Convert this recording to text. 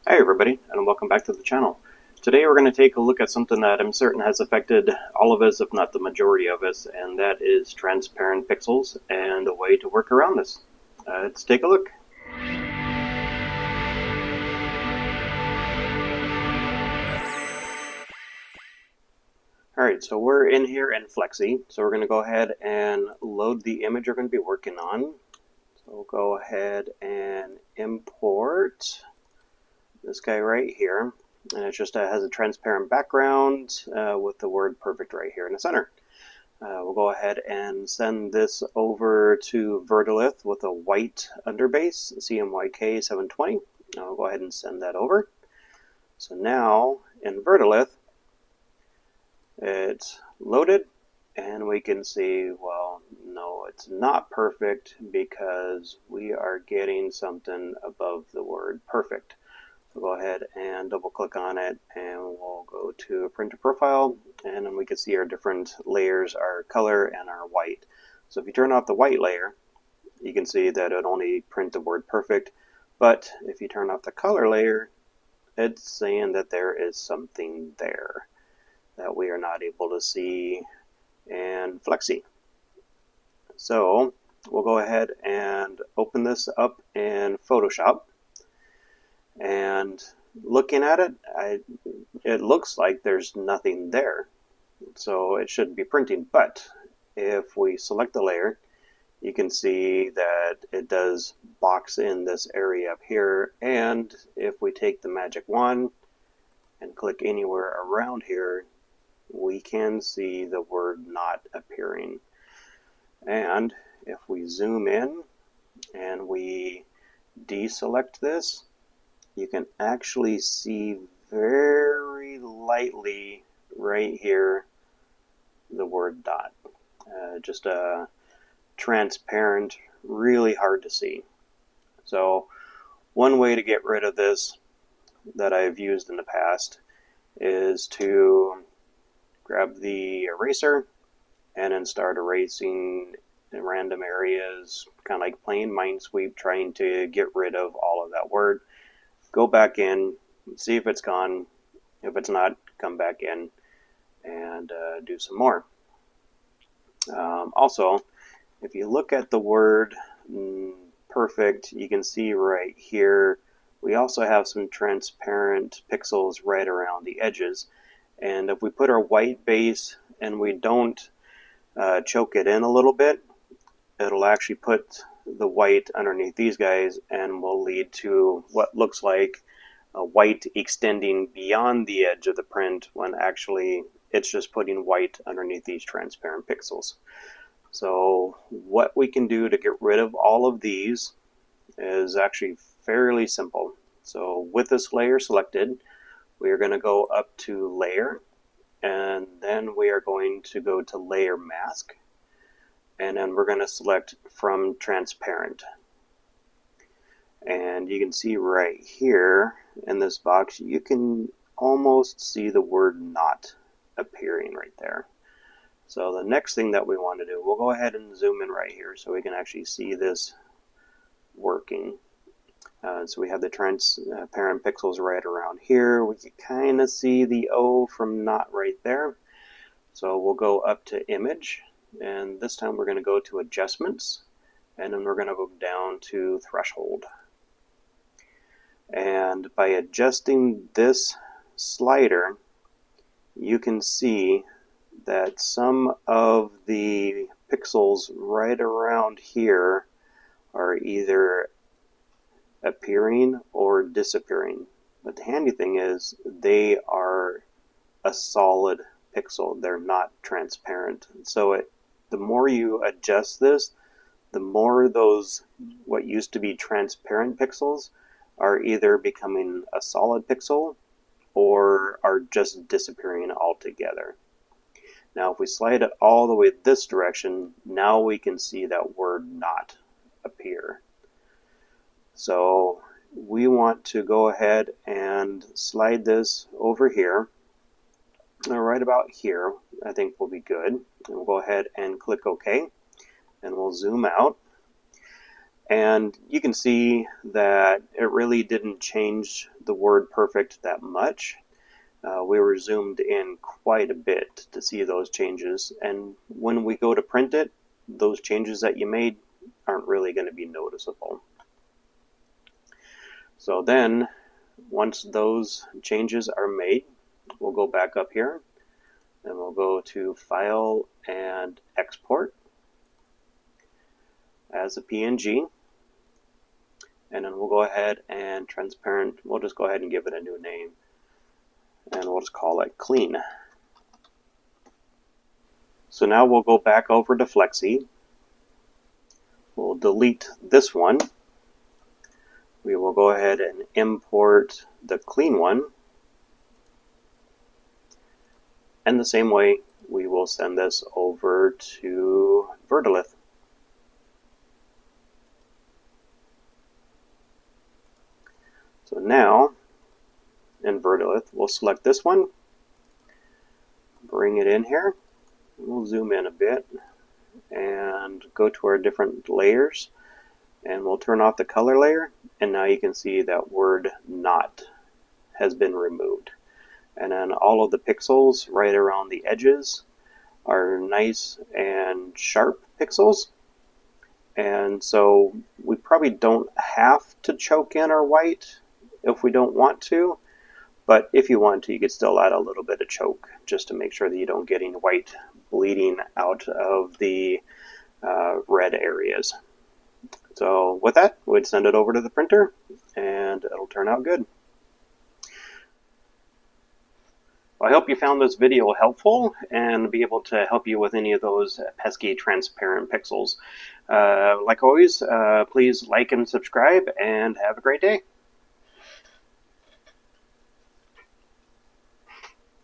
Hi everybody, and welcome back to the channel. Today we're going to take a look at something that I'm certain has affected all of us, if not the majority of us, and that is transparent pixels and a way to work around this. Let's take a look. Alright, so we're in here in Flexi, so we're going to go ahead and load the image we're going to be working on. So we'll go ahead and import this guy right here. And it just has a transparent background with the word perfect right here in the center. We'll go ahead and send this over to Verdolith with a white underbase, CMYK 720. I'll go ahead and send that over. So now in Verdolith, it's loaded, and we can see, well, no, it's not perfect because we are getting something above the word perfect. So go ahead and double click on it, and we'll go to a printer profile, and then we can see our different layers, our color and our white. So if you turn off the white layer, you can see that it only print the word perfect, but if you turn off the color layer, it's saying that there is something there that we are not able to see in Flexi. So we'll go ahead and open this up in Photoshop. And looking at it, it looks like there's nothing there. So it should be printing. But if we select the layer, you can see that it does box in this area up here. And if we take the magic wand and click anywhere around here, we can see the word not appearing. And if we zoom in and we deselect this, you can actually see very lightly right here the word dot. Just a transparent, really hard to see. So one way to get rid of this that I've used in the past is to grab the eraser and then start erasing in random areas, kind of like playing Minesweep, trying to get rid of all of that word. Go back in, see if it's gone. If it's not, come back in and do some more. Also, if you look at the word perfect, you can see right here, we also have some transparent pixels right around the edges. And if we put our white base and we don't choke it in a little bit, it'll actually put the white underneath these guys and will lead to what looks like a white extending beyond the edge of the print when actually it's just putting white underneath these transparent pixels. So what we can do to get rid of all of these is actually fairly simple. So with this layer selected, we are going to go up to layer, and then we are going to go to layer mask, and then we're going to select from transparent. And you can see right here in this box, you can almost see the word not appearing right there. So the next thing that we want to do, we'll go ahead and zoom in right here so we can actually see this working. So we have the transparent pixels right around here. We can kind of see the O from not right there. So we'll go up to image, and this time we're going to go to adjustments, and then we're going to go down to threshold. And by adjusting this slider, you can see that some of the pixels right around here are either appearing or disappearing. But the handy thing is they are a solid pixel. They're not transparent. So the more you adjust this, the more those what used to be transparent pixels are either becoming a solid pixel or are just disappearing altogether. Now if we slide it all the way this direction, now we can see that word not appear. So we want to go ahead and slide this over here. Right about here, I think will be good. And we'll go ahead and click OK, and we'll zoom out. And you can see that it really didn't change the word perfect that much. We were zoomed in quite a bit to see those changes. And when we go to print it, those changes that you made aren't really going to be noticeable. So then, once those changes are made, we'll go back up here and we'll go to File and Export as a PNG. And then we'll go ahead and transparent, we'll just go ahead and give it a new name. And we'll just call it clean. So now we'll go back over to Flexi. We'll delete this one. We will go ahead and import the clean one. And the same way, we will send this over to Vertilith. So now, in Vertilith, we'll select this one, bring it in here, we'll zoom in a bit, and go to our different layers, and we'll turn off the color layer, and now you can see that word not has been removed. And then all of the pixels right around the edges are nice and sharp pixels. And so we probably don't have to choke in our white if we don't want to, but if you want to, you could still add a little bit of choke just to make sure that you don't get any white bleeding out of the red areas. So with that, we'd send it over to the printer and it'll turn out good. Well, I hope you found this video helpful and be able to help you with any of those pesky transparent pixels. Like always, please like and subscribe and have a great day.